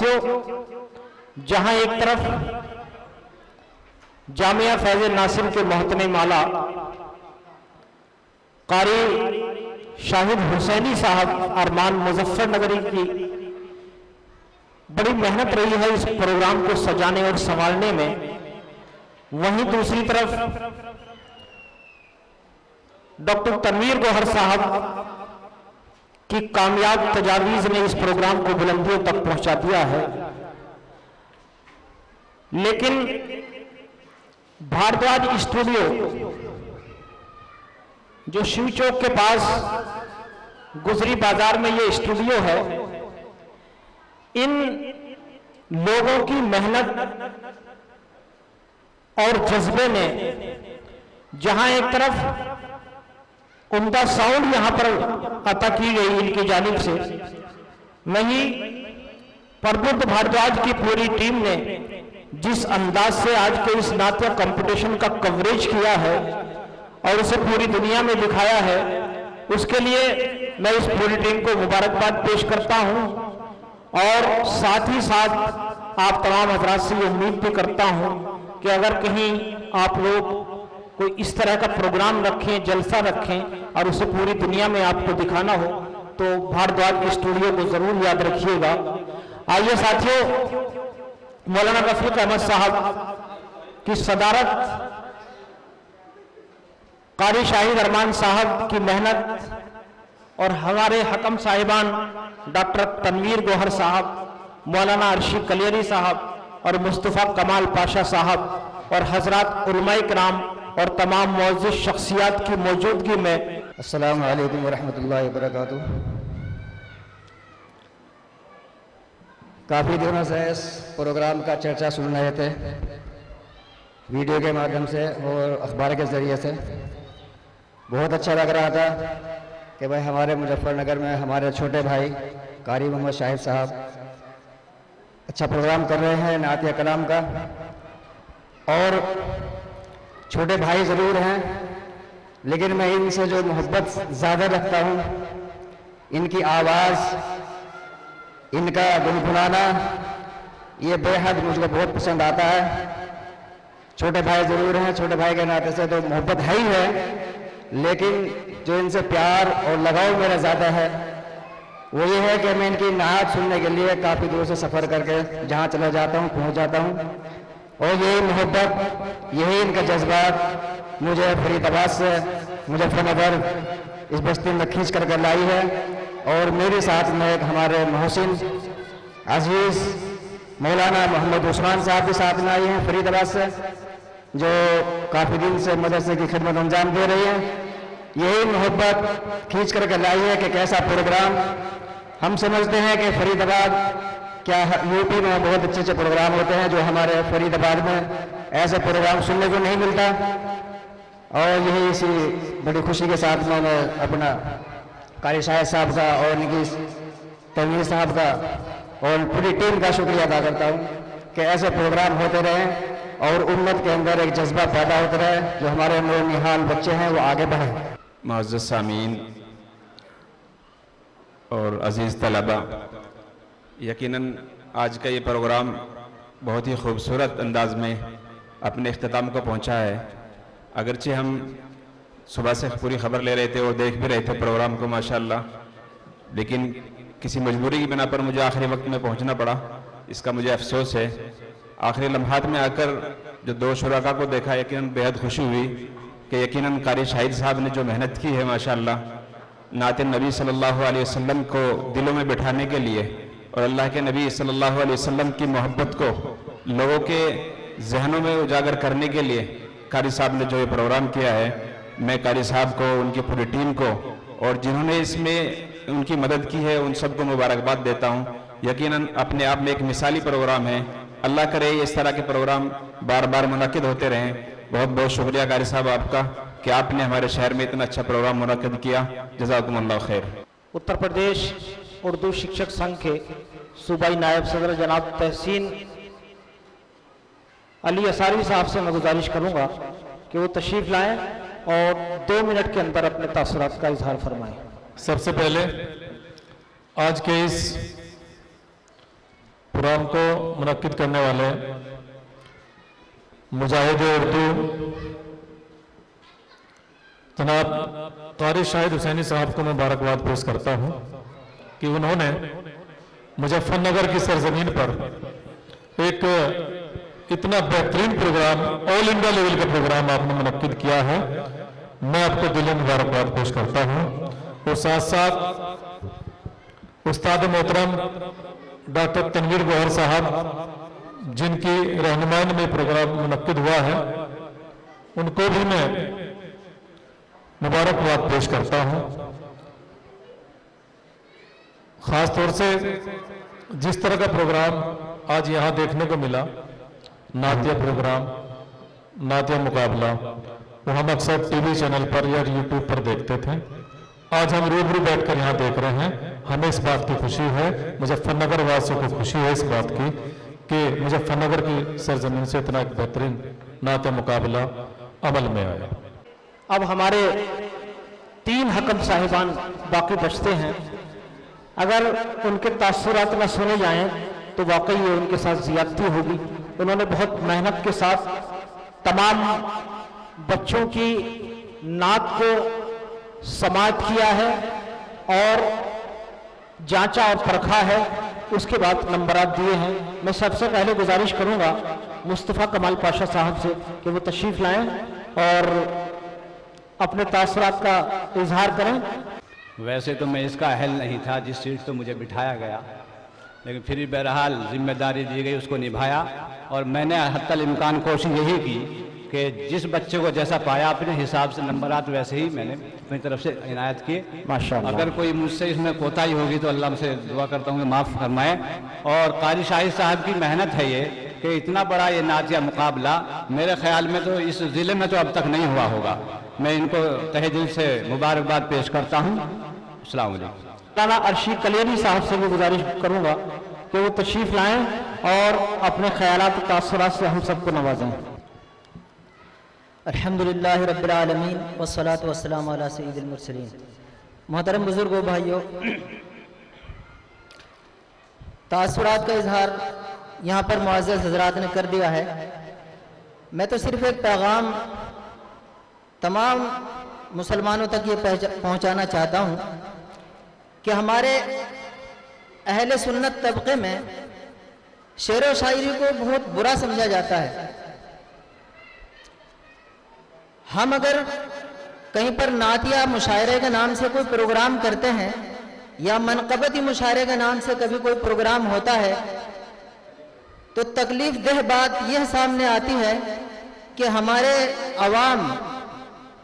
साथियों, जहां एक तरफ जामिया फैज़ नासिर के मोहतने माला कारी शाहिद हुसैनी साहब अरमान मुजफ्फरनगरी की बड़ी मेहनत रही है इस प्रोग्राम को सजाने और संभालने में, वहीं दूसरी तरफ डॉक्टर तनवीर गौहर साहब की कामयाब तजावीज ने इस प्रोग्राम को बुलंदियों तक पहुंचा दिया है। लेकिन भारद्वाज स्टूडियो जो शिव चौक के पास गुजरी बाजार में ये स्टूडियो है, इन लोगों की मेहनत और जज्बे ने जहां एक तरफ उम्दा साउंड यहां पर अता की गई इनकी जानिब से, वहीं प्रबुद्ध भारद्वाज की पूरी टीम ने जिस अंदाज से आज के इस नाट्य कंपटीशन का कवरेज किया है और उसे पूरी दुनिया में दिखाया है, उसके लिए मैं इस पूरी टीम को मुबारकबाद पेश करता हूं और साथ ही साथ आप तमाम हजरात से ये उम्मीद भी करता हूं कि अगर कहीं आप लोग कोई इस तरह का प्रोग्राम रखें, जलसा रखें और उसे पूरी दुनिया में आपको दिखाना हो तो भारद्वाज स्टूडियो को जरूर याद रखिएगा। आइए साथियों, मौलाना रफीक अहमद साहब की सदारत, कारी शाहिद अरमान साहब की मेहनत और हमारे हकम साहिबान डॉक्टर तनवीर गौहर साहब, मौलाना अर्शी कलियरी साहब और मुस्तफ़ा कमाल पाशा साहब और हजरात उलमाए किराम और तमाम मौजूद शख्सियात की मौजूदगी में अस्सलाम वालेकुम वरहमतुल्लाहि वबरकातुह। काफ़ी दिनों से इस प्रोग्राम का चर्चा सुन रहे थे, वीडियो के माध्यम से और अखबार के ज़रिए से। बहुत अच्छा लग रहा था कि भाई हमारे मुजफ्फरनगर में हमारे छोटे भाई कारी मोहम्मद शाहिद साहब अच्छा प्रोग्राम कर रहे हैं नातिया कलाम का। और छोटे भाई ज़रूर हैं, लेकिन मैं इनसे जो मोहब्बत ज़्यादा रखता हूँ, इनकी आवाज़, इनका गुनगुनाना, ये बेहद मुझको बहुत पसंद आता है। छोटे भाई ज़रूर हैं, छोटे भाई के नाते से तो मोहब्बत है ही है, लेकिन जो इनसे प्यार और लगाव मेरा ज़्यादा है वो ये है कि मैं इनकी नात सुनने के लिए काफ़ी दूर से सफ़र करके जहाँ चला जाता हूँ पहुँच जाता हूँ, और यही मोहब्बत, यही इनका जज्बात मुझे फरीदाबाद से मुजफ्फरनगर इस बस्ती में खींच कर लाई है। और मेरे साथ में एक हमारे मोहसिन अजीज़ मौलाना मोहम्मद उस्मान साहब भी साथ में आए हैं फरीदाबाद से, जो काफ़ी दिन से मदरसे की खिदमत अंजाम दे रही हैं। यही मोहब्बत खींच कर लाई है कि कैसा प्रोग्राम। हम समझते हैं कि फरीदाबाद क्या यूपी में बहुत अच्छे अच्छे प्रोग्राम होते हैं, जो हमारे फरीदाबाद में ऐसे प्रोग्राम सुनने को नहीं मिलता। और यही इसी बड़ी खुशी के साथ मैंने अपना कारी शाहिद साहब का और इनकी तनवीर साहब का और पूरी टीम का शुक्रिया अदा करता हूँ कि ऐसे प्रोग्राम होते रहें और उम्मत के अंदर एक जज्बा पैदा होता रहे, जो हमारे नौनिहाल बच्चे हैं वो आगे बढ़ें। मुअज़्ज़ज़ सामीन और अज़ीज़ तलबा, यकीनन आज का ये प्रोग्राम बहुत ही खूबसूरत अंदाज में अपने इख्तिताम को पहुंचा है। अगरचे हम सुबह से पूरी खबर ले रहे थे और देख भी रहे थे प्रोग्राम को माशाअल्लाह, लेकिन किसी मजबूरी की बिना पर मुझे आखिरी वक्त में पहुंचना पड़ा। इसका मुझे अफसोस है। आखिरी लम्हात में आकर जो दो शुराका को देखा, यकीनन बेहद खुशी हुई कि यकीनन कारी शाहिद साहब ने जो मेहनत की है माशाअल्लाह, नाते नबी सल्लल्लाहु अलैहि वसल्लम को दिलों में बिठाने के लिए और अल्लाह के नबी सल्लल्लाहु अलैहि वसल्लम की मोहब्बत को लोगों के जहनों में उजागर करने के लिए कारी साहब ने जो ये प्रोग्राम किया है, मैं कारी साहब को, उनकी पूरी टीम को और जिन्होंने इसमें उनकी मदद की है, उन सबको मुबारकबाद देता हूँ। यकीनन अपने आप में एक मिसाली प्रोग्राम है। अल्लाह करे इस तरह के प्रोग्राम बार बार मुनक्किद होते रहें। बहुत बहुत शुक्रिया कारी साहब आपका कि आपने हमारे शहर में इतना अच्छा प्रोग्राम मुनक्किद किया। जज़ाकुमुल्लाह खैर। उत्तर प्रदेश उर्दू शिक्षक संघ के सूबाई नायब सदर जनाब तहसीन अली असारी साहब से मैं गुजारिश करूंगा कि वो तशरीफ लाएं और 2 मिनट के अंदर अपने तासुरात का इजहार फरमाएं। सबसे पहले आज के इस प्रोग्राम को मुनक्किद करने वाले मुजाहिद उर्दू जनाब कारी शाहिद हुसैनी साहब को मुबारकबाद पेश करता हूं कि उन्होंने मुजफ्फरनगर की सरजमीन पर एक इतना बेहतरीन प्रोग्राम, ऑल इंडिया लेवल का प्रोग्राम आपने मुनक्किद किया है। मैं आपको दिली मुबारकबाद पेश करता हूं। और साथ साथ उस्ताद मोहतरम डॉक्टर तनवीर गौहर साहब जिनकी रहनुमाई में प्रोग्राम मुनक्किद हुआ है, उनको भी मैं मुबारकबाद पेश करता हूं। खास तौर से जिस तरह का प्रोग्राम आज यहां देखने को मिला, नातिया प्रोग्राम, नातिया मुकाबला, वो हम अक्सर टीवी चैनल पर या यूट्यूब पर देखते थे। आज हम रूबरू बैठकर यहाँ देख रहे हैं। हमें इस बात की खुशी है, मुजफ्फरनगर वासियों को खुशी है इस बात की कि मुजफ्फरनगर की सरजमीन से इतना एक बेहतरीन नातिया मुकाबला अमल में आया। अब हमारे 3 हकम साहिबान बाकी बचते हैं। अगर उनके तासुरात न सुने जाएं तो वाकई ये उनके साथ ज़ियादती होगी। उन्होंने बहुत मेहनत के साथ तमाम बच्चों की नात को समाअत किया है और जांचा और परखा है, उसके बाद नंबरात दिए हैं। मैं सबसे पहले गुजारिश करूंगा मुस्तफ़ा कमाल पाशा साहब से कि वो तशरीफ़ लाएं और अपने तासुरात का इजहार करें। वैसे तो मैं इसका अहल नहीं था, जिस सीट पर मुझे बिठाया गया, लेकिन फिर भी बहरहाल जिम्मेदारी दी गई उसको निभाया। और मैंने हत्तल इम्कान कोशिश यही की कि जिस बच्चे को जैसा पाया अपने हिसाब से नंबरात वैसे ही मैंने अपनी तरफ से इनायत किए। माशाअल्लाह। अगर कोई मुझसे इसमें कोताही होगी तो अल्लाह से दुआ करता हूँ कि माफ़ फरमाए। और कारी शाहिद साहब की मेहनत है ये कि इतना बड़ा ये नातिया मुकाबला मेरे ख्याल में तो इस ज़िले में तो अब तक नहीं हुआ होगा। मैं इनको तहे दिल से मुबारकबाद पेश करता हूँ। अस्सलाम वालेकुम। मौलाना अर्शी कलेरी साहब से भी गुजारिश करूंगा कि वो तशरीफ़ लाएं और अपने ख्यालात और तासुरात से हम सबको नवाजें। अल्हम्दुलिल्लाह रब्बिल आलमीन वस्सलातु वस्सलामु अला सय्यिदिल मुरसलीन। मोहतरम बुजुर्गों, भाइयों, तासुरात का इजहार यहाँ पर मुअज़्ज़ज़ हज़रात ने कर दिया है। मैं तो सिर्फ एक पैगाम तमाम मुसलमानों तक ये पहुँचाना चाहता हूँ कि हमारे अहले सुन्नत तबके में शेर व शायरी को बहुत बुरा समझा जाता है। हम अगर कहीं पर नात या मुशायरे के नाम से कोई प्रोग्राम करते हैं या मनक़बती मुशायरे के नाम से कभी कोई प्रोग्राम होता है तो तकलीफ देह बात यह सामने आती है कि हमारे अवाम,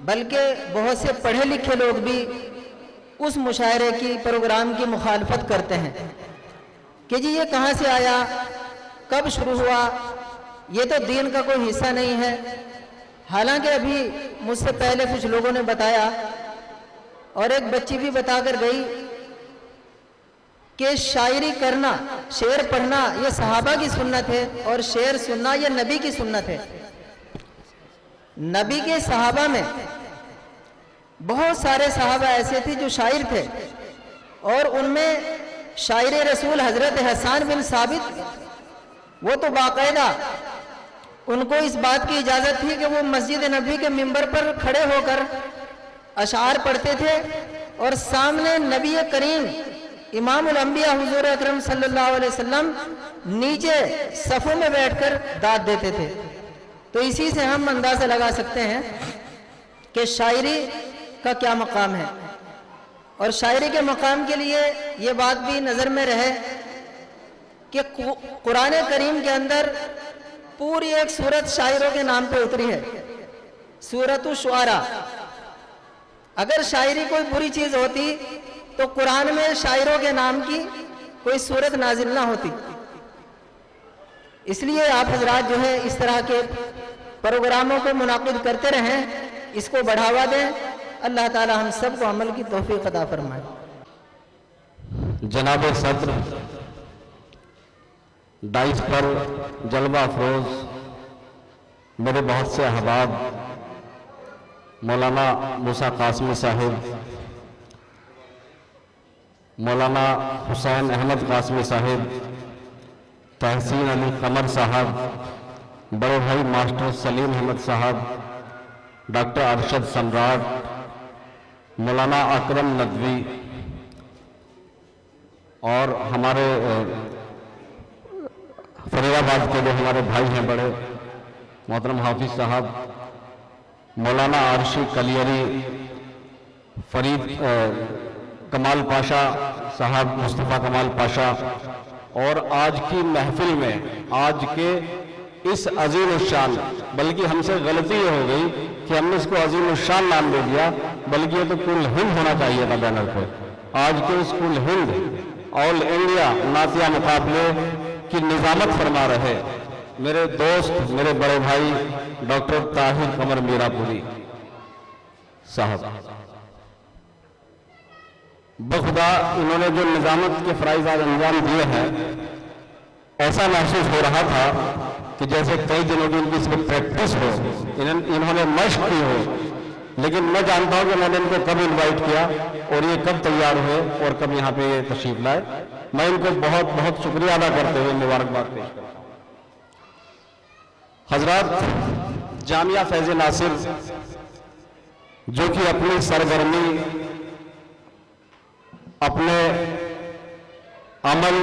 बल्कि बहुत से पढ़े लिखे लोग भी उस मुशायरे की प्रोग्राम की मुखालफत करते हैं कि जी ये कहाँ से आया, कब शुरू हुआ, ये तो दीन का कोई हिस्सा नहीं है। हालांकि अभी मुझसे पहले कुछ लोगों ने बताया और एक बच्ची भी बताकर गई कि शायरी करना, शेर पढ़ना ये सहाबा की सुन्नत है और शेर सुनना ये नबी की सुन्नत है। नबी के सहाबा में बहुत सारे सहाबा ऐसे थे जो शायर थे और उनमें शायर रसूल हजरत हसन बिन साबित, वो तो बाकायदा उनको इस बात की इजाज़त थी कि वो मस्जिद नबी के मिंबर पर खड़े होकर अशार पढ़ते थे और सामने नबी करीम इमामुल अंबिया हुजूर अकरम सल्लल्लाहु अलैहि वसल्लम नीचे सफ़ों में बैठकर दाद देते थे। तो इसी से हम अंदाज़ा लगा सकते हैं कि शायरी का क्या मकाम है। और शायरी के मकाम के लिए ये बात भी नज़र में रहे कि कुरान करीम के अंदर पूरी एक सूरत शायरों के नाम पे उतरी है, सूरतु शुआरा। अगर शायरी कोई बुरी चीज़ होती तो कुरान में शायरों के नाम की कोई सूरत नाजिल ना होती। इसलिए आप हजरात जो है इस तरह के प्रोग्रामों को मुनाकिद करते रहें, इसको बढ़ावा दें। अल्लाह ताला हम सबको अमल की तौफीक अता फरमाए। जनाब सदर डाइस पर जलवा अफरोज मेरे बहुत से अहबाब मौलाना मूसा कासमी साहिब, मौलाना हुसैन अहमद कासमी साहिब, तहसीन अली कमर साहब, बड़े भाई मास्टर सलीम अहमद साहब, डॉक्टर अरशद सम्राट, मौलाना अकरम नदवी और हमारे फरीदाबाद के जो हमारे भाई हैं बड़े मोहतरम हाफिज साहब, मौलाना आरशी कलियरी, फरीद कमाल पाशा साहब, मुस्तफ़ा कमाल पाशा, और आज की महफिल में आज के इस अजीम शान, बल्कि हमसे गलती ये हो गई कि हमने इसको अजीम शान नाम दे दिया, बल्कि ये तो कुल हिंद होना चाहिए था बैनर पे। आज के इस कुल हिंद ऑल इंडिया नातिया मुकाबले की निजामत फरमा रहे मेरे दोस्त, मेरे बड़े भाई डॉक्टर ताहिर कमर मीरापुरी साहब, बखुदा इन्होंने जो निजामत के फ़राइज़ आज अंजाम दिए हैं, ऐसा महसूस हो रहा था कि जैसे कई दिनों की इनकी इसमें प्रैक्टिस हो, इन्होंने मशक की हो। लेकिन मैं जानता हूं कि मैंने इनको कब इनवाइट किया और ये कब तैयार हुए और कब यहाँ पे ये तशरीफ लाए। मैं इनको बहुत बहुत शुक्रिया अदा करते हुए मुबारकबाद पेश करता हूँ। हजरात, जामिया फैज़ नासिर जो कि अपनी सरगर्मी, अपने अमल,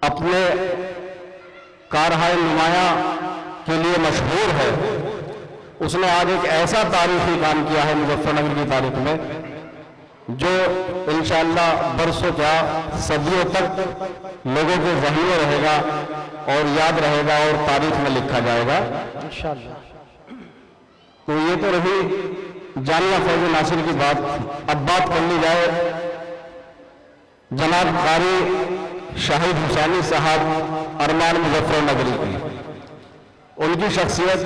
अपने कारहाय नुमाया के लिए मशहूर है, उसने आज एक ऐसा तारीखी काम किया है मुजफ्फरनगर की तारीख में जो इंशाअल्लाह बरसों क्या सदियों तक लोगों के ज़हन में रहेगा और याद रहेगा और तारीख में लिखा जाएगा इंशाअल्लाह। तो ये तो रही जामिया फैज़ नासिर की बात। अब बात कर ली जाए जनाब कारी शाहिद हुसैनी साहब अरमान मुजफ्फरनगरी की। उनकी शख्सियत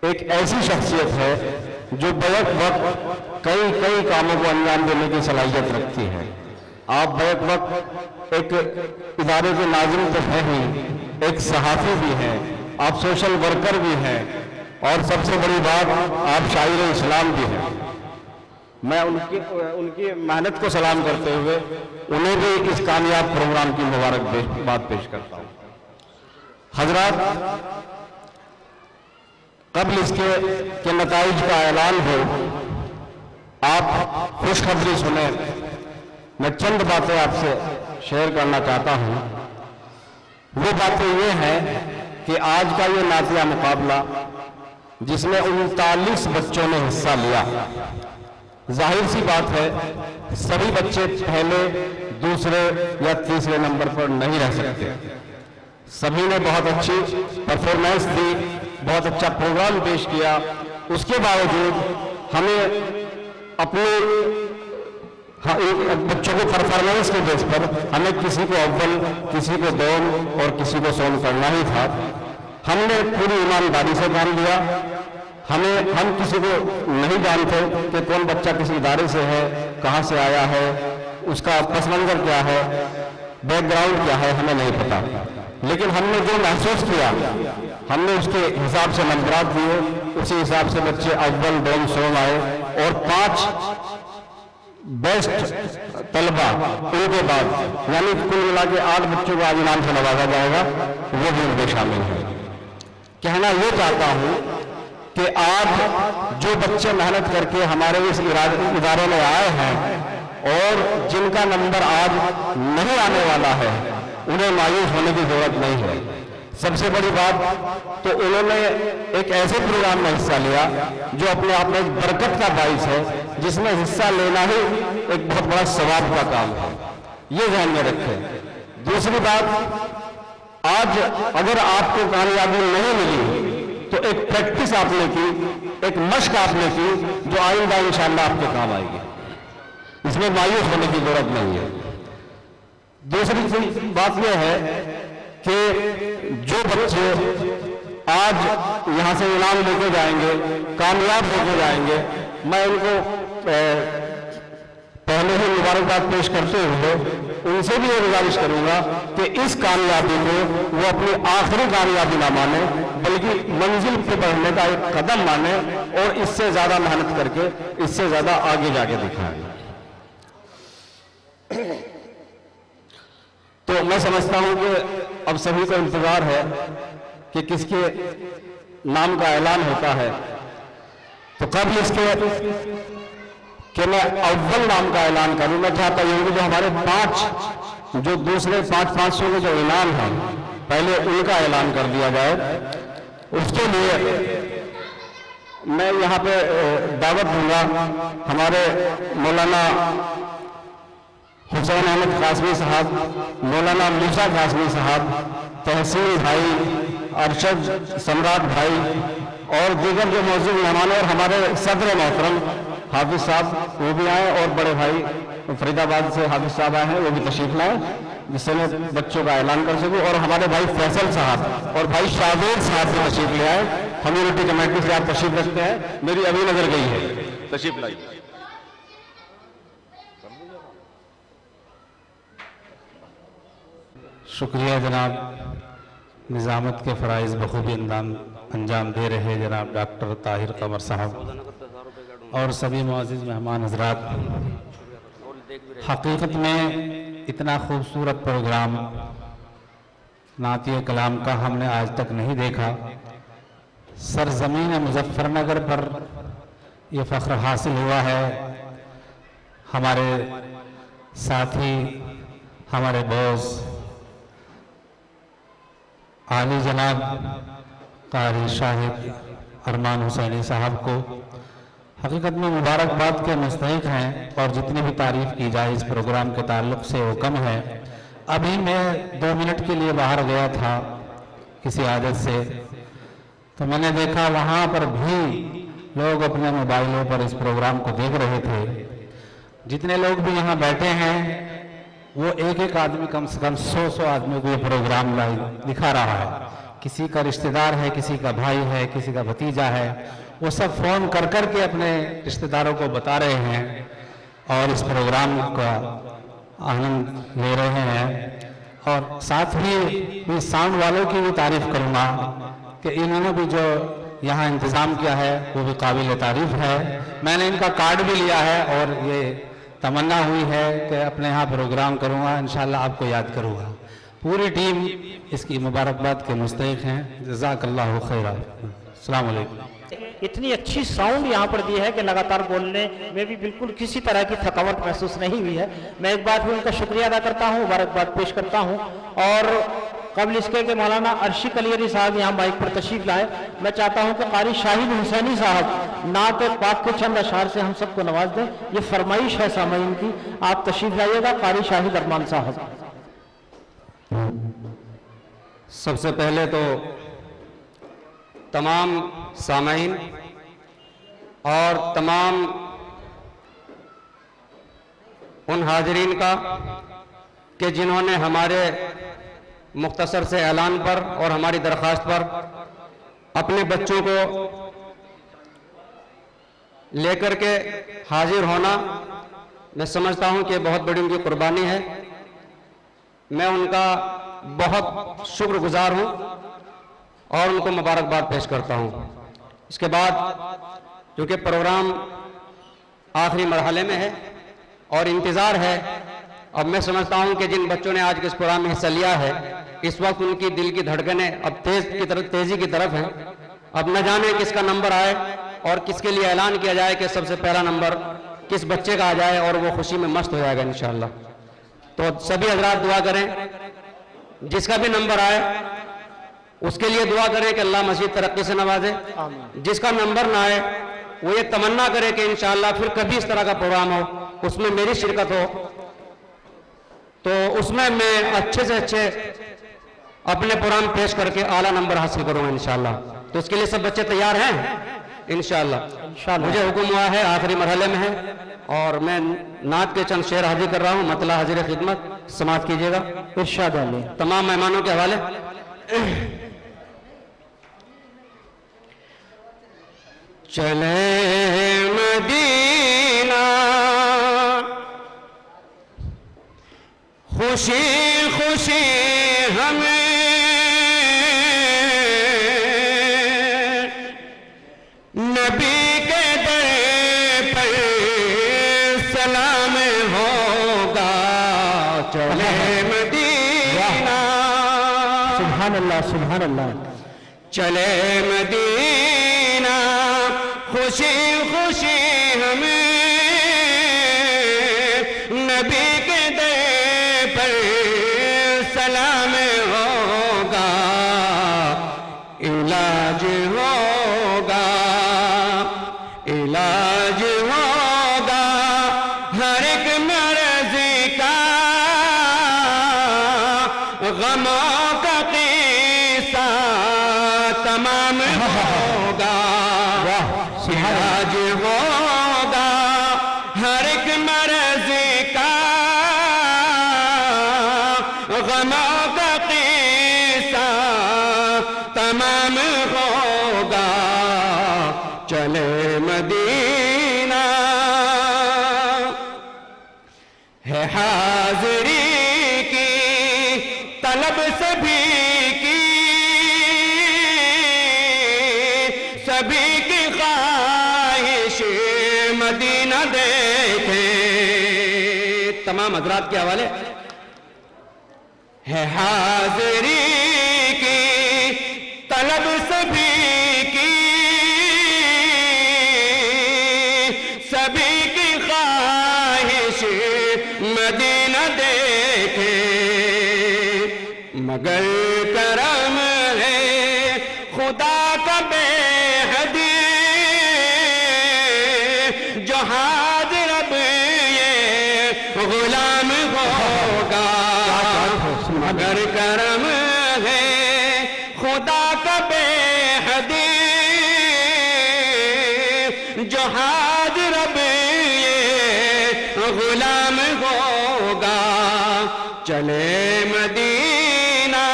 एक ऐसी शख्सियत है जो बैक वक्त कई कामों को अंजाम देने की सलाहियत रखती है। आप बैक वक्त एक इदारे के नाज़िम तो हैं ही, एक सहाफ़ी भी हैं, आप सोशल वर्कर भी हैं और सबसे बड़ी बात आप शायर इस्लाम भी हैं। मैं उनकी मेहनत को सलाम करते हुए उन्हें भी इस कामयाब प्रोग्राम की मुबारकबाद पेश करता हूँ। हजरात, कबल इसके कि नताइज का ऐलान हो, आप खुशखबरी सुने। मैं चंद बातें आपसे शेयर करना चाहता हूं। वो बातें ये हैं कि आज का ये नातिया मुकाबला जिसमें 39 बच्चों ने हिस्सा लिया, जाहिर सी बात है सभी बच्चे पहले, दूसरे या तीसरे नंबर पर नहीं रह सकते। सभी ने बहुत अच्छी परफॉर्मेंस दी, बहुत अच्छा प्रोग्राम पेश किया। उसके बावजूद हमें अपने बच्चों के परफॉर्मेंस के बेस पर हमें किसी को अव्वल, किसी को दोम और किसी को सोन करना ही था। हमने पूरी ईमानदारी से काम लिया। हम किसी को नहीं जानते कि कौन बच्चा किसी इदारे से है, कहाँ से आया है, उसका पस मंजर क्या है, बैकग्राउंड क्या है, हमें नहीं पता। लेकिन हमने जो महसूस किया, हमने उसके हिसाब से नंबरात दिए, उसी हिसाब से बच्चे अव्वल, दोम, सोम आए और 5 बेस्ट तलबा उनके बाद, यानी कुल मिला के 8 बच्चों को आज इनाम से नवाजा जाएगा, वो भी उनके शामिल हैं। कहना ये चाहता हूं कि आज जो बच्चे मेहनत करके हमारे इस इदारे में आए हैं और जिनका नंबर आज नहीं आने वाला है, उन्हें मायूस होने की जरूरत नहीं है। सबसे बड़ी बात तो उन्होंने एक ऐसे प्रोग्राम में हिस्सा लिया जो अपने आप में एक बरकत का बाइस है, जिसमें हिस्सा लेना ही एक बहुत बड़ा सवाब का काम है। ये ध्यान में रखें। दूसरी बात, आज अगर आपको कामयाबी नहीं मिली तो एक प्रैक्टिस आपने की, एक मश्क आपने की जो आइंदा इंशाअल्लाह आपके काम आएगी। इसमें मायूस होने की जरूरत नहीं है। दूसरी बात यह है कि जो बच्चे आज यहां से इनाम लेके जाएंगे, कामयाब होके जाएंगे, मैं इनको पहले ही मुबारकबाद पेश करते हुए उनसे भी ये गुजारिश करूंगा कि इस कामयाबी को वो अपनी आखिरी कामयाबी ना माने, बल्कि मंजिल पे बढ़ने का एक कदम माने और इससे ज्यादा मेहनत करके इससे ज्यादा आगे जाके दिखाएं। तो मैं समझता हूं कि अब सभी को इंतजार है कि किसके नाम का ऐलान होता है। तो कब इसके कि मैं अव्वल नाम का ऐलान करूं, मैं चाहता हूं कि जो हमारे 5 जो दूसरे 500 के जो इनाम हैं पहले उनका ऐलान कर दिया जाए। उसके लिए मैं यहाँ पे दावत दूंगा हमारे मौलाना हुसैन अहमद कासमी साहब, मौलाना मूसा कासमी साहब, तहसीन भाई, अरशद सम्राट भाई और दीगर जो मौजूद मेहमान और हमारे सदर मोहतरम हाफिज साहब वो भी आए और बड़े भाई फरीदाबाद से हाफिज साहब आए हैं वो भी तशरीफ लाए, जिससे मैं बच्चों का ऐलान कर सकूं। और हमारे भाई फैसल साहब और भाई शाहजेद साहब भी तशरीफ ले आए, कम्युनिटी कमेटी से आप तशरीफ रखते हैं, मेरी अभी नजर गई है, तशरीफ लाइए। शुक्रिया जनाब, निज़ामत के फ़राइज़ बखूबी अंजाम दे रहे जनाब डॉक्टर ताहिर कमर साहब और सभी मुअज़्ज़िज़ मेहमान हज़रात। हकीकत में इतना खूबसूरत प्रोग्राम नातिए कलाम का हमने आज तक नहीं देखा। सरज़मीन मुज़फ़्फ़रनगर पर यह फ़ख्र हासिल हुआ है। हमारे साथी, हमारे बॉस आली जनाब कारी शाहिद अरमान हुसैनी साहब को हकीकत में मुबारकबाद के मुस्तहिक हैं और जितनी भी तारीफ़ की जाए इस प्रोग्राम के ताल्लुक़ से वो कम है। अभी मैं 2 मिनट के लिए बाहर गया था किसी आदत से, तो मैंने देखा वहाँ पर भी लोग अपने मोबाइलों पर इस प्रोग्राम को देख रहे थे। जितने लोग भी यहाँ बैठे हैं वो एक आदमी कम से कम 100 आदमियों को ये प्रोग्राम दिखा रहा है। किसी का रिश्तेदार है, किसी का भाई है, किसी का भतीजा है, वो सब फ़ोन कर कर के अपने रिश्तेदारों को बता रहे हैं और इस प्रोग्राम का आनंद ले रहे हैं। और साथ ही इस साउंड वालों की भी तारीफ़ करूँगा कि इन्होंने भी जो यहाँ इंतज़ाम किया है वो भी काबिल तारीफ़ है। मैंने इनका कार्ड भी लिया है और ये तमन्ना हुई है कि अपने यहाँ प्रोग्राम करूँगा, इंशाअल्लाह आपको याद करूँगा। पूरी टीम इसकी मुबारकबाद के मुस्तहिक हैं। जज़ाकल्लाहु खैरा। अस्सलाम वालेकुम। इतनी अच्छी साउंड यहाँ पर दी है कि लगातार बोलने में भी बिल्कुल किसी तरह की थकावट महसूस नहीं हुई है। मैं एक बार फिर उनका शुक्रिया अदा करता हूँ, मुबारकबाद पेश करता हूँ। और कबल इसके कि मौलाना अर्शी कलियरी साहब यहाँ माइक पर तशरीफ लाए, मैं चाहता हूँ कि कारी शाहिद हुसैनी साहब नात पाक के चंद अशार से हम सबको नवाज दें। ये फरमाइश है सामईन की, आप तशरीफ लाइएगा। कारी शाहिद अरमान साहब। सबसे पहले तो तमाम सामईन और तमाम उन हाजरीन का कि जिन्होंने हमारे मुख्तसर से ऐलान पर और हमारी दरख्वास्त पर अपने बच्चों को लेकर के हाजिर होना, मैं समझता हूं कि बहुत बड़ी उनकी कुर्बानी है। मैं उनका बहुत शुक्रगुजार हूं और उनको मुबारकबाद पेश करता हूं। इसके बाद क्योंकि प्रोग्राम आखिरी मरहले में है और इंतज़ार है, अब मैं समझता हूं कि जिन बच्चों ने आज के इस प्रोग्राम में हिस्सा लिया है इस वक्त उनकी दिल की धड़कनें अब तेजी की तरफ हैं। अब न जाने किसका नंबर आए और किसके लिए ऐलान किया जाए कि सबसे पहला नंबर किस बच्चे का आ जाए और वो खुशी में मस्त हो जाएगा इंशाअल्लाह। तो सभी हजरात दुआ करें, जिसका भी नंबर आए उसके लिए दुआ करें कि अल्लाह मज़ीद तरक्की से नवाजे। जिसका नंबर ना आए वो ये तमन्ना करे कि इंशाअल्लाह फिर कभी इस तरह का प्रोग्राम हो, उसमें मेरी शिरकत हो, तो उसमें मैं अच्छे से अच्छे अपने प्रोग्राम पेश करके आला नंबर हासिल करूंगा इंशाअल्लाह। तो इसके लिए सब बच्चे तैयार हैं इंशाअल्लाह। मुझे हुक्म हुआ है, आखिरी मरहले में है और मैं नात के चंद शेर हाजिर कर रहा हूं। मतला हाजिर खिदमत समाप्त कीजिएगा इरशाद अली तमाम मेहमानों के हवाले। चले मदीना खुशी खुशी हमें नबी के दर पर सलाम होगा। चले मदीना सुभान अल्लाह, सुभान अल्लाह। चले मदीना खुशी खुशी हमें नबी के दर पर सलाम होगा, इलाज होगा, इलाज होगा हर एक मर्ज का, गमों का क़िस्सा तमाम होगा, इलाज होगा हर एक मर्ज का, गमों का क़िस्सा तमाम होगा। चले मदीना है हाज़री की तलब सभी की, सभी की ख्वाहिश मदीना देखे। तमाम हजरात के हवाले है हाज़री की तलब सभी की, सभी की ख्वाहिश मदीना देखे। मगर करम है खुदा का बेहद, जो हाज़िर अब ये गुलाम होगा। मगर करम है खुदा का बेहद, जो हाज़िर अब ये गुलाम होगा। चले मदीना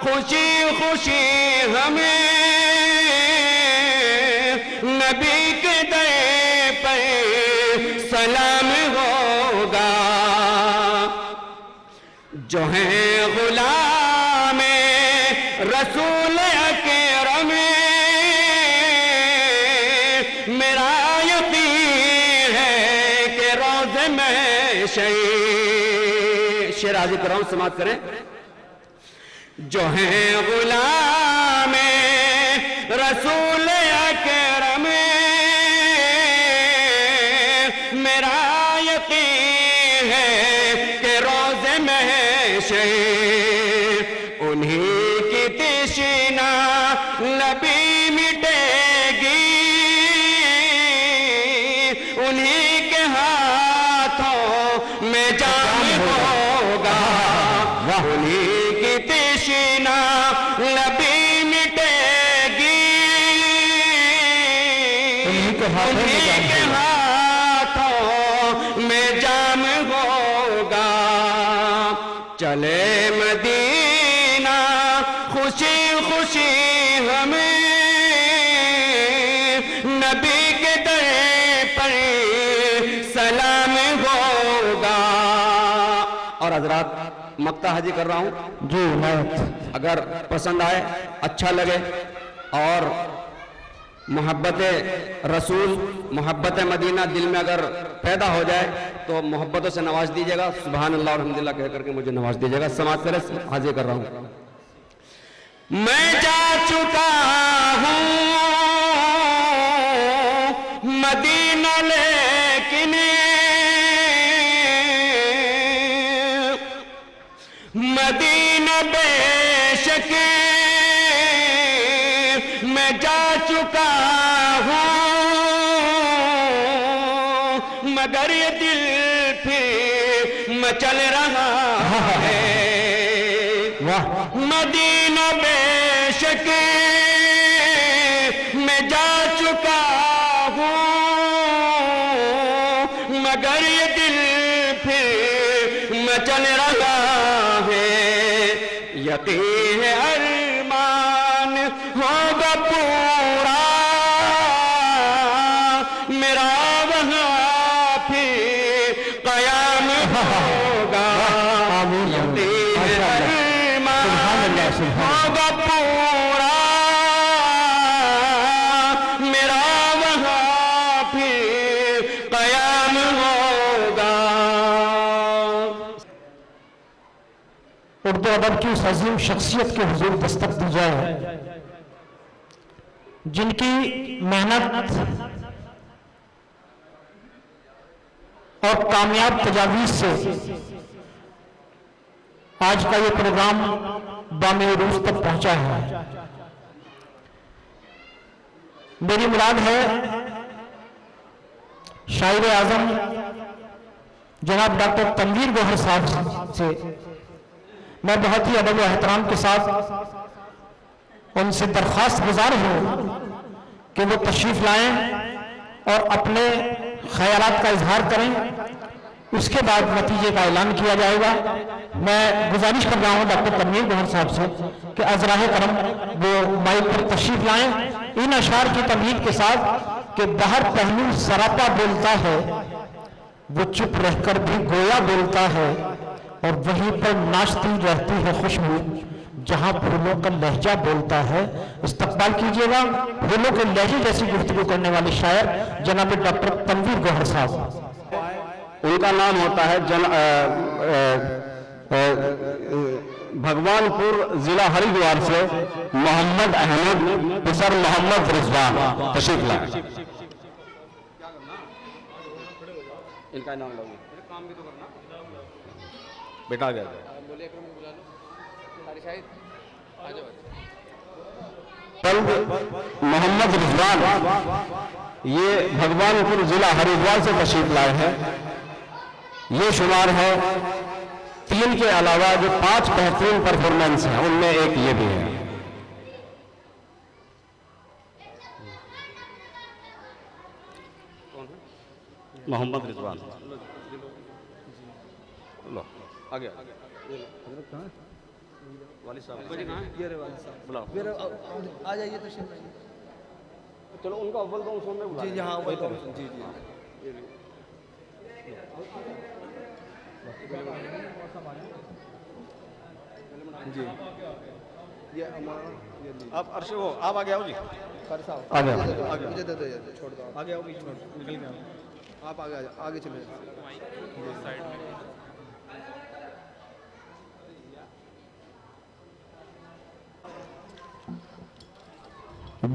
खुशी खुशी हमें नबी के दर पर सलाम होगा। जो है गुलाम रसूल अकरम, मेरा यकीन है कि रोज़े में शेर हाजिर कर रहा हूं, समाप्त करें। जो है गुलाम रसूल अकरम, मेरा यकीन है कि रोज़े में उन्हीं की तृष्णा नबी मिटेगी, उन्हीं के हाथों में जाम होगा। उन्हीं की तृष्णा नबी मिटेगी, उन्हीं के हाथों में जाम होगा। चले मदीना खुशी खुशी हमें नबी के दर पर सलाम होगा। और हजरात मक्ता हाजी कर रहा हूं जी, मैं अगर पसंद आए, अच्छा लगे और मोहब्बत रसूल, मोहब्बत मदीना दिल में अगर पैदा हो जाए तो मोहब्बतों से नवाज दीजिएगा। सुभान अल्लाह और अल्हम्दुलिल्लाह कह करके मुझे नवाज दीजिएगा। समाज करे हाजिर कर रहा हूं। मैं जा चुका हूं मदीना, लेकिन मदीना बेशक मैं जा चुका हूं, मगर ये दिल फिर मचल रहा है। मदीना बेशक मैं जा चुका हूं, मगर ये दिल फिर मचल रहा है। यकीन है अरमान होगा पूरा मेरा, वहां फिर कयाम होगा। यकीन है अरमान होगा पूरा मेरा, वहां फिर कयाम होगा। उर्दू अदब की उस अजीम शख्सियत के हुजूर दस्तक दी जाए जिनकी मेहनत और कामयाब तजावीज से आज का ये प्रोग्राम बामे-उरूज तक पहुंचा है। मेरी मुराद है शायर आजम जनाब डॉक्टर तनवीर गौहर साहब से मैं बहुत ही अदब और एहतराम के साथ उनसे दरख्वास्त गुजार हूं कि वो तशरीफ लाएं और अपने ख्यालात का इजहार करें, उसके बाद नतीजे का ऐलान किया जाएगा। मैं गुजारिश कर रहा हूं डॉक्टर तनवीर गौहर साहब से कि अज़राए करम वो माइक पर तशरीफ लाएं इन अशार की तमहीद के साथ कि बाहर पहलू सरापा बोलता है, वो चुप रहकर भी गोया बोलता है, और वहीं पर नाचती रहती है खुशबू जहां फूलों का लहजा बोलता है। इस्तकबाल कीजिएगा फूलों के लहजे जैसी गुफ्तगू करने वाले शायर जनाब डॉक्टर तनवीर गौहर साहब। उनका नाम होता है भगवानपुर जिला हरिद्वार से मोहम्मद अहमद पिसर मोहम्मद रिजवान तशरीफ लाए। इनका नाम लोगे काम भी तो करना बेटा आ गया मोहम्मद रिजवान ये भगवानपुर जिला हरिद्वार से तशरीफ लाए हैं। ये शुमार है 3 के अलावा जो 5 बेहतरीन परफॉर्मेंस हैं उनमें एक ये भी है। मोहम्मद रिजवान लो आ गया वाली साहब ये रे वाली साहब बुलाओ आ जाइए तो चलो उनका अव्वल तो उस में बुला जी हाँ वही तो जी जी जी ये आप अर्श हो आप आ गया हो जी आ गया मुझे दे दो छोड़ दो आ गया हो बीच में निकल गया आप आगे चले साइड में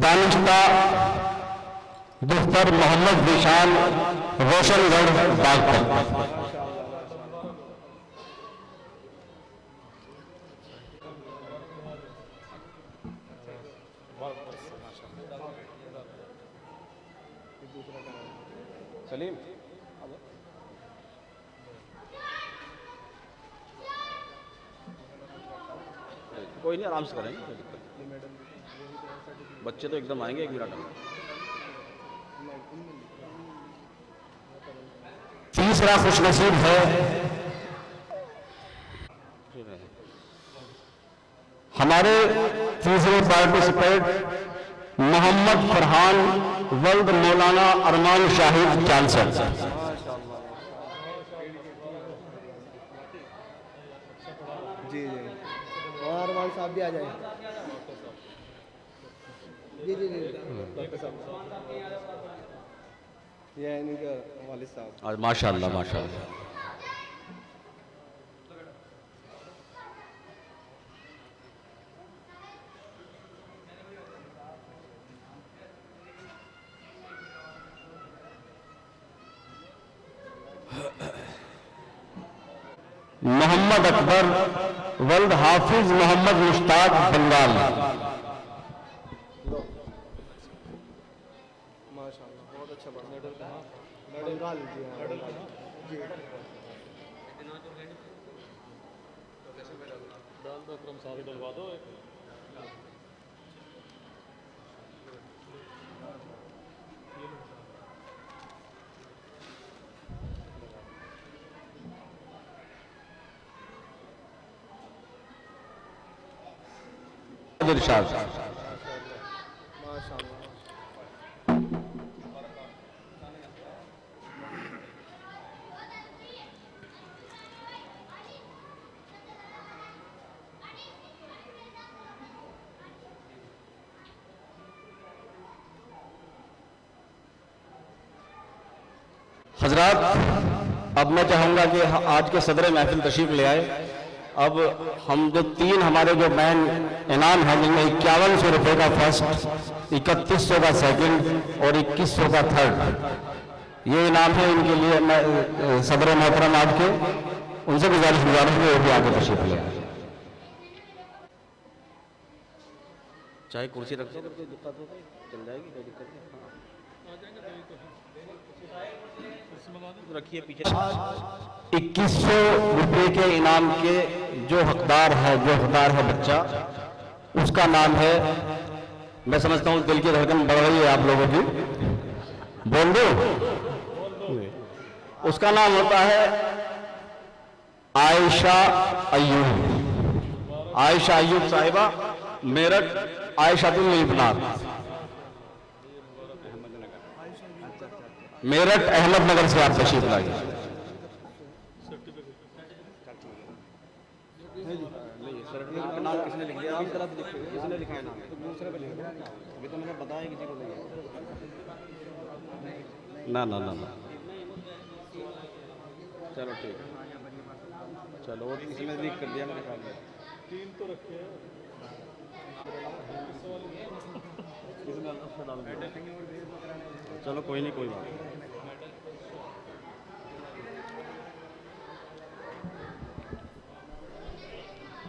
दानिशता दुख्तर मोहम्मद विशाल रोशनगढ़ बागपत। सलीम कोई नहीं आराम से करेंगे, बच्चे तो एकदम आएंगे 1 मिनट में। तीसरा खुशनसीब है हमारे तीसरे पार्टिसिपेंट मोहम्मद फरहान वल्द मौलाना अरमान शाहिद चांसर। जी जी और अरमान साहब भी आ जाए। जी जी जी ये इनके वालिद साहब आज माशाअल्लाह माशाअल्लाह। मोहम्मद अकबर वल्द हाफिज मोहम्मद मुश्ताक बंगाल। माशाल्लाह बहुत अच्छा बड़ा मेडल बंगाल जी इरशाद हजरात, अब मैं चाहूंगा कि आज के सदर महफिल तशरीफ ले आए अब हम जो 3 हमारे जो मैन इनाम है, जिनमें 5100 रुपये का फर्स्ट, 3100 का सेकंड और 2100 का थर्ड, ये इनाम है। इनके लिए मैं सदर मोहतरम आपके उनसे गुजारिश है वो भी आगे तशरीफ ले आए। चाहे कुर्सी रख दो, कोई दिक्कत हो चल जाएगी, कोई दिक्कत नहीं। रखिए पीछे। 2100 रुपये के इनाम के जो हकदार है बच्चा, उसका नाम है, मैं समझता हूँ दिल की धड़कन बढ़ रही है आप लोगों की, बोल दो। उसका नाम होता है आयशा अयूब। आयशा अयूब साहिबा, मेरठ, आयशातुल इब्नात, मेरठ अहमदनगर से आप तशरीफ लाइए। ना ना ना ना, चलो ठीक, चलो वो इसमें लिख कर दिया मैंने, 3 तो रखे हैं। चलो कोई नहीं, कोई बात नहीं।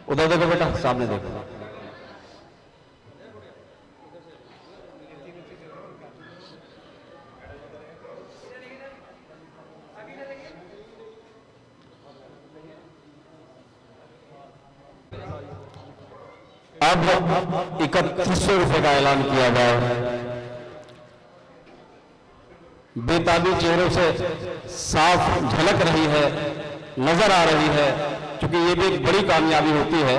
उधर देखो बेटा, सामने देखो। अब 3100 रुपये का ऐलान किया गया है। बेताबी चेहरों से साफ झलक रही है, नजर आ रही है, क्योंकि ये भी एक बड़ी कामयाबी होती है।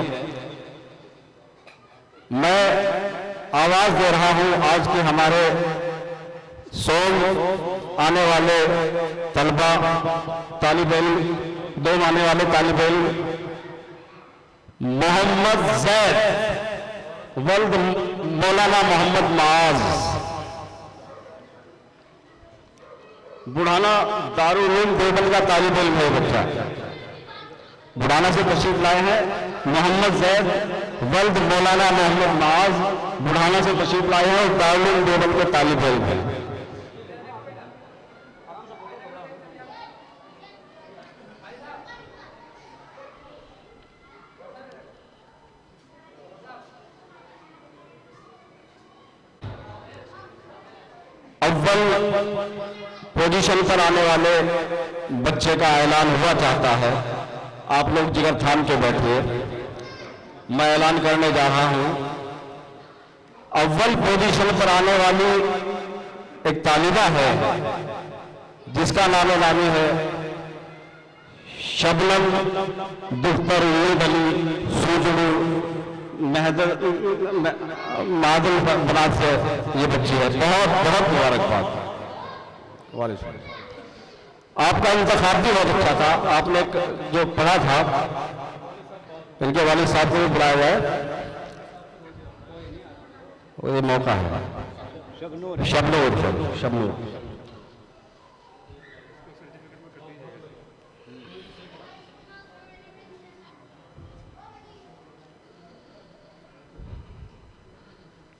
मैं आवाज दे रहा हूं आज के हमारे सोम आने वाले तलबा, तालिब इल्म, 2 आने वाले तालिब इल्म, मोहम्मद जैद वल्द मौलाना मोहम्मद माज, बुढ़ाना दारुल उलूम देवबंद का तालिब इल्म है बच्चा, बुढ़ाना से तशरीफ लाए हैं। मोहम्मद जैद वल्द मौलाना मोहम्मद माज बुढ़ाना से तशरीफ लाए हैं और दारुल उलूम देवबंद के तालिब इल्म है। अव्वल पोजीशन पर आने वाले बच्चे का ऐलान हुआ चाहता है। आप लोग जिगर थाम के बैठिए, मैं ऐलान करने जा रहा हूं। अव्वल पोजीशन पर आने वाली एक तालिबा है जिसका नाम नामी है शबनम दुख्तर उम्मीद अली सूजू मादल बनात से ये बच्ची है। बहुत बहुत मुबारकबाद। आपका इंतखाब भी बहुत अच्छा था। आपने जो पढ़ा था, इनके वालिद साहब को भी बुलाया जाए, वो ये मौका है। शबनूर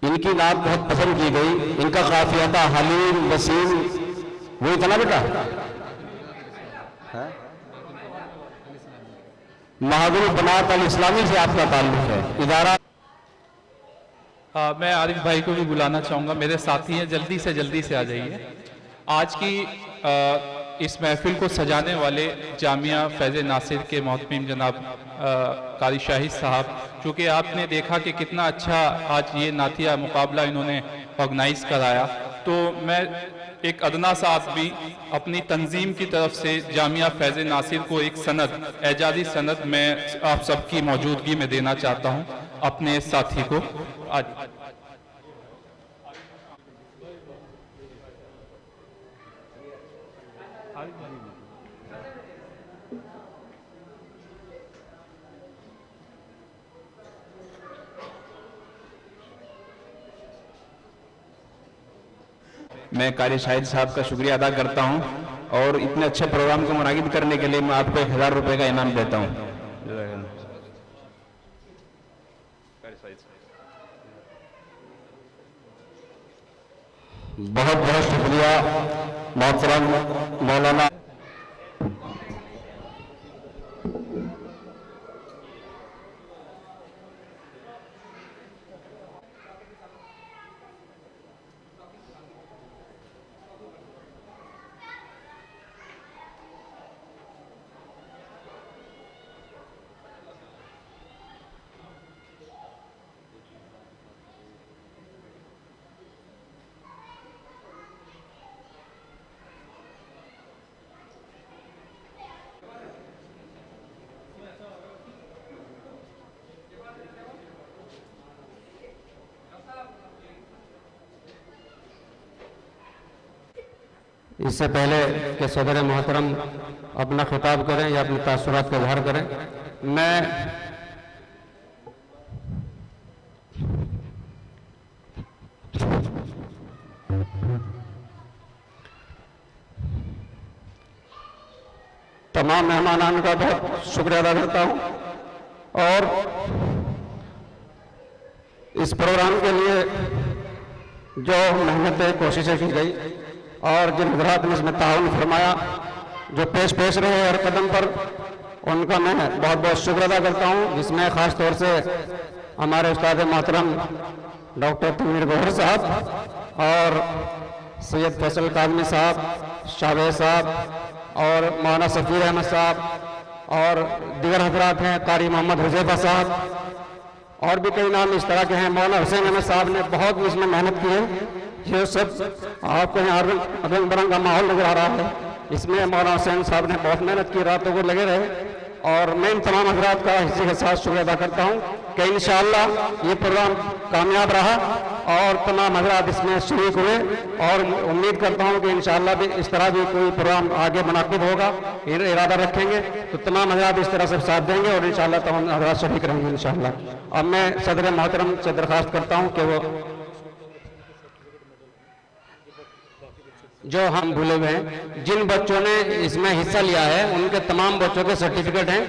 इनकी नात बहुत पसंद की गई। इनका काफिया था हलीम वसीम, वही था ना बेटा? महादुल बनात अल इस्लामी से आपका ताल्लुक है इदारा। मैं आरिफ भाई को भी बुलाना चाहूँगा, मेरे साथी हैं, जल्दी से आ जाइए। आज की इस महफिल को सजाने वाले जामिया फैज़ नासिर के मोहतमिम जनाब कारी शाहिद साहब, चूँकि आपने देखा कि कितना अच्छा आज ये नातिया मुकाबला इन्होंने ऑर्गेनाइज कराया, तो मैं एक अदना सा आदमी अपनी तंजीम की तरफ से जामिया फैज़ नासिर को एक सनद, एजाज़ी सनद मैं आप सबकी मौजूदगी में देना चाहता हूँ अपने साथी को। आज मैं कारी शाहिद साहब का शुक्रिया अदा करता हूं और इतने अच्छे प्रोग्राम को मुनाकिद करने के लिए मैं आपको 1000 रुपये का इनाम देता हूं। बहुत बहुत शुक्रिया मोहतरम मौलाना। इससे पहले कि सदर मोहतरम अपना खिताब करें या अपने तासुरात का इजहार करें, मैं तमाम मेहमानान का बहुत शुक्रिया अदा करता हूं और इस प्रोग्राम के लिए जो मेहनतें कोशिशें की गई और जिन हजरात ने इसमें ताउन फरमाया, जो पेश रहे हर कदम पर, उनका मैं बहुत बहुत शुक्र अदा करता हूँ। जिसमें ख़ास तौर से हमारे उस्ताद मोहतरम डॉक्टर तनवीर गौहर साहब और सैयद फैसल काज़मी साहब, शावेद साहब और मौलाना सफ़ीर अहमद साहब और दीगर हजरात हैं, कारी मोहम्मद हुज़ैफा साहब और भी कई नाम इस तरह के हैं। मौलाना हुसैन अहमद साहब ने बहुत इसमें मेहनत की है। ये सब आपको यहाँ रंग बिरंग का माहौल नजर आ रहा है। इसमें मौलाना हुसैन साहब ने बहुत मेहनत की, रातों को लगे रहे और मैं इन तमाम हजरात का इसी के साथ शुक्रिया अदा करता हूँ कि इंशाअल्लाह ये प्रोग्राम कामयाब रहा और तमाम हजरात इसमें शरीक हुए और उम्मीद करता हूँ कि इंशाअल्लाह भी इस तरह भी कोई प्रोग्राम आगे मुनाकिब होगा, इरादा रखेंगे तो तमाम हजरात इस तरह से साथ देंगे और इंशाअल्लाह तमाम हजरात शरीक रहेंगे इंशाअल्लाह। अब मैं सदर मोहतरम से दरख्वास्त करता हूँ कि वो जो हम भूले हुए हैं, जिन बच्चों ने इसमें हिस्सा लिया है उनके तमाम बच्चों के सर्टिफिकेट हैं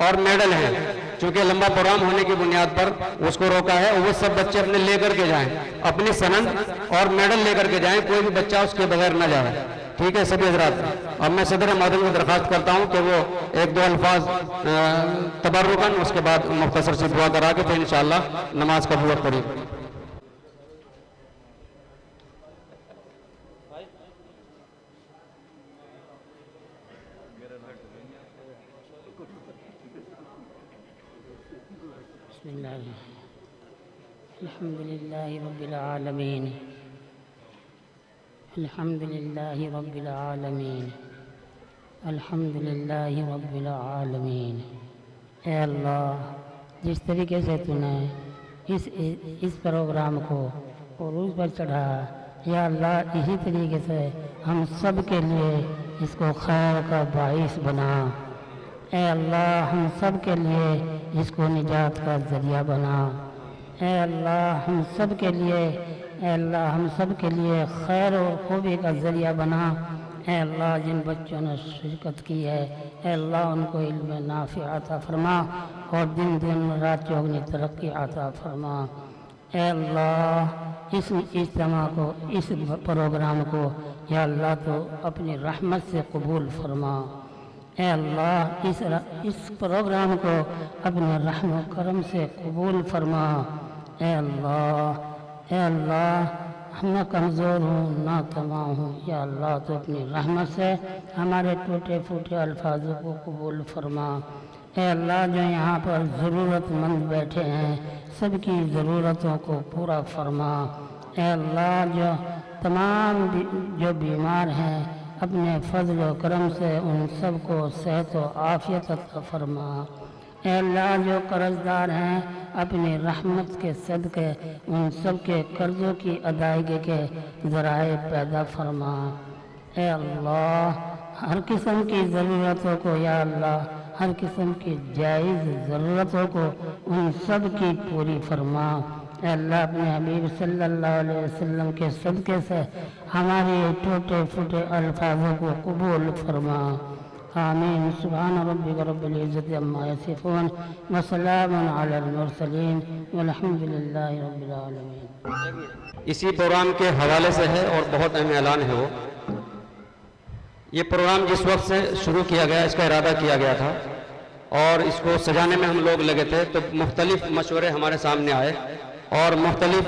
और मेडल हैं। चूंकि लंबा प्रोग्राम होने की बुनियाद पर उसको रोका है, वो सब बच्चे अपने लेकर के जाएं, अपनी सनद और मेडल लेकर के जाएं, कोई भी बच्चा उसके बगैर न जाए। ठीक है सभी हजरात। अब मैं सदर मोहतरम को दरख्वास्त करता हूँ कि वो एक दो अल्फाज तबर्रुकन, उसके बाद मुख्तसर सी दुआ करा के फिर इंशाअल्लाह नमाज का बुआ पढ़ी। अल्हम्दुलिल्लाहि रब्बिल आलमीन, अल्हम्दुलिल्लाहि रब्बिल आलमीन, अल्हम्दुलिल्लाहि रब्बिल आलमीन। ऐ अल्लाह, जिस तरीके से तूने इस प्रोग्राम को उरूज पर चढ़ा, या अल्लाह इसी तरीके से हम सब के लिए इसको खैर का बाइस बना। ऐ अल्लाह, हम सब के लिए इसको निजात का ज़रिया बना। ऐ अल्लाह, हम सब के लिए, ऐ अल्लाह, हम सब के लिए खैर और खूबी का ज़रिया बना। ऐ अल्लाह, जिन बच्चों ने शिरकत की है, ऐ अल्लाह उनको इल्म नाफ़ि अता फरमा और दिन दिन रात चौगनी तरक्की अता फरमा। ऐ अल्लाह, इस इज्तिमा को, इस प्रोग्राम को या अल्लाह तो अपनी रहमत से कबूल फरमा। ऐ अल्लाह, इस प्रोग्राम को अपने रहम करम से कबूल फरमा। ऐ अल्लाह, ऐ अल्लाह, मैं कमज़ोर हूँ, ना तमाम हूँ, या अल्लाह तो अपनी रहमत से हमारे टूटे फूटे अल्फाजों को कबूल फरमा। ऐ अल्लाह, जो यहाँ पर ज़रूरतमंद बैठे हैं सबकी ज़रूरतों को पूरा फरमा। ऐ अल्लाह, जो तमाम जो बीमार हैं अपने फजल व करम से उन सब को सेहत व आफियत अता फरमा। ऐ अल्लाह, जो कर्जदार हैं अपनी रहमत के सदक़े उन सब के कर्ज़ों की अदायगी के ज़राए पैदा फरमा। ऐ अल्लाह, हर किस्म की ज़रूरतों को, या अल्लाह, हर किस्म की जायज़ ज़रूरतों को उन सब की पूरी फरमा। ऐ अल्लाह, अपने हबीब सल्लल्लाहु अलैहि वसल्लम के सदक़े से हमारे टूटे फूटे अल्फाजों को कबूल फरमा। आमीन। सुभान रब्बिक रब्बिल इज्जति अम्मा यसिफून व सलामुन अलल मुरसलीन वल्हम्दुलिल्लाहि रब्बिल आलमीन। इसी प्रोग्राम के हवाले से है और बहुत अहम ऐलान है वो। ये प्रोग्राम जिस वक्त से शुरू किया गया, इसका इरादा किया गया था और इसको सजाने में हम लोग लगे थे, तो मुख्तलिफ मशवरे हमारे सामने आए और मुख्तलिफ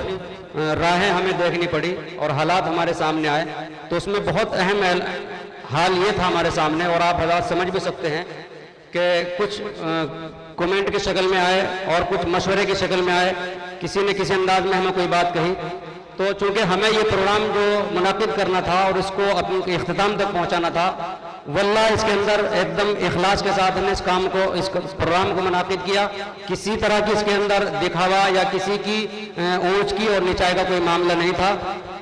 राहें हमें देखनी पड़ी और हालात हमारे सामने आए। तो उसमें बहुत अहम हाल ये था हमारे सामने, और आप हज़रात समझ भी सकते हैं कि कुछ कमेंट की शक्ल में आए और कुछ मशवरे की शक्ल में आए, किसी ने किसी अंदाज में हमें कोई बात कही। तो चूँकि हमें ये प्रोग्राम जो मुनाकिद करना था और इसको अपने इख्तिताम तक पहुँचाना था, वल्लाह इसके अंदर एकदम इखलास के साथ हमने इस प्रोग्राम को मुनाकिद किया। किसी तरह की इसके अंदर दिखावा या किसी की ऊंच की और नीचाई का कोई मामला नहीं था।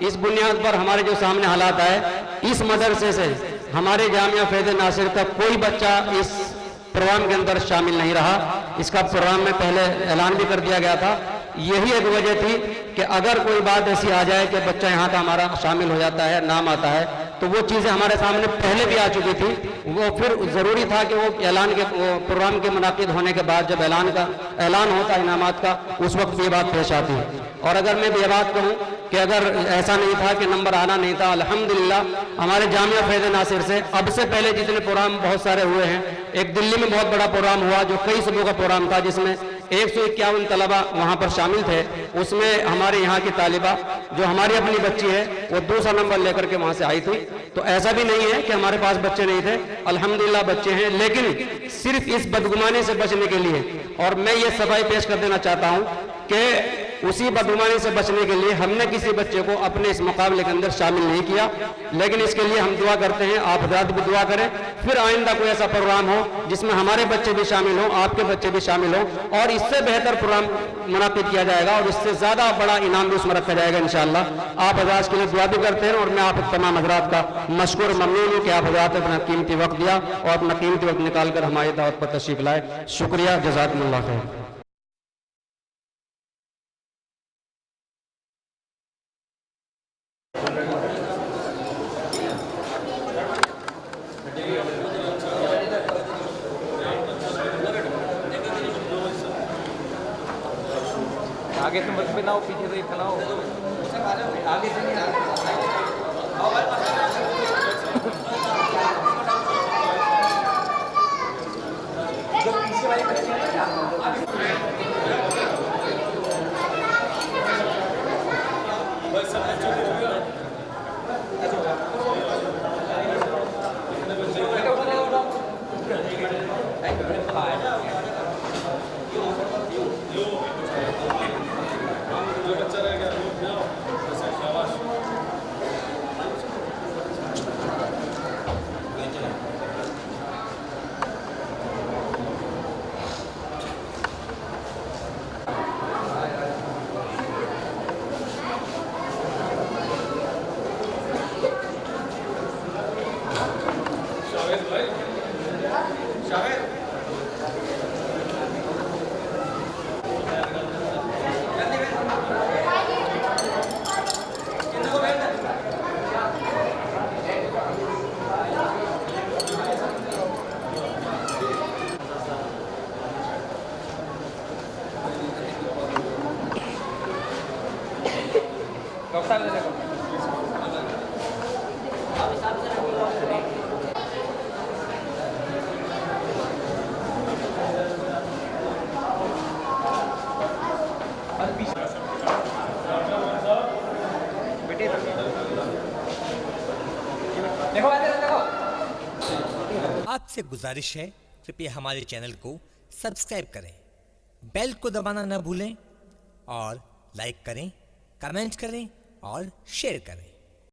इस बुनियाद पर हमारे जो सामने हालात आए, इस मदरसे से हमारे जामिया फैज़ नासिर का कोई बच्चा इस प्रोग्राम के अंदर शामिल नहीं रहा। इसका प्रोग्राम में पहले ऐलान भी कर दिया गया था। यही एक वजह थी कि अगर कोई बात ऐसी आ जाए कि बच्चा यहाँ का हमारा शामिल हो जाता है, नाम आता है, तो वो चीज़ें हमारे सामने पहले भी आ चुकी थी। वो फिर ज़रूरी था कि वो ऐलान के प्रोग्राम के मुनाकिद होने के बाद जब ऐलान होता है इनामात का, उस वक्त ये बात पेश आती है। और अगर मैं ये बात कहूँ कि अगर ऐसा नहीं था कि नंबर आना नहीं था, अल्हम्दुलिल्लाह हमारे जामिया फैज़ नासिर से अब से पहले जितने प्रोग्राम बहुत सारे हुए हैं, एक दिल्ली में बहुत बड़ा प्रोग्राम हुआ जो कई सुबह का प्रोग्राम था, जिसमें 151 तलबा वहाँ पर शामिल थे। उसमें हमारे यहाँ की तालिबा जो हमारी अपनी बच्ची है वो दूसरा नंबर लेकर के वहाँ से आई थी। तो ऐसा भी नहीं है कि हमारे पास बच्चे नहीं थे, अल्हम्दुलिल्लाह बच्चे हैं। लेकिन सिर्फ इस बदगुमानी से बचने के लिए, और मैं ये सफाई पेश कर देना चाहता हूँ कि उसी बदगुमानी से बचने के लिए हमने किसी बच्चे को अपने इस मुकाबले के अंदर शामिल नहीं किया। लेकिन इसके लिए हम दुआ करते हैं, आप हज़रात भी दुआ करें, फिर आइंदा कोई ऐसा प्रोग्राम हो जिसमें हमारे बच्चे भी शामिल हों, आपके बच्चे भी शामिल हों, और इससे बेहतर प्रोग्राम मुनाकिद किया जाएगा और इससे ज़्यादा बड़ा इनाम भी उसमें रखा जाएगा इंशाअल्लाह। आप हज़रात के लिए दुआ भी करते हैं और मैं आप तमाम हज़रात का मशकूर ममनून हूँ कि आप हज़रात ने अपना कीमती वक्त दिया और अपना कीमती वक्त निकाल कर हमारी दावत पर तशरीफ लाए। शुक्रिया, जज़ाकुमुल्लाह खैर। आगे से मत बनाओ, पीछे से बनाओ, आगे से नहीं जो पीछे वाली बच्ची है आपसे गुजारिश है, कृपया हमारे चैनल को सब्सक्राइब करें, बेल को दबाना न भूलें और लाइक करें, कमेंट करें और शेयर करें।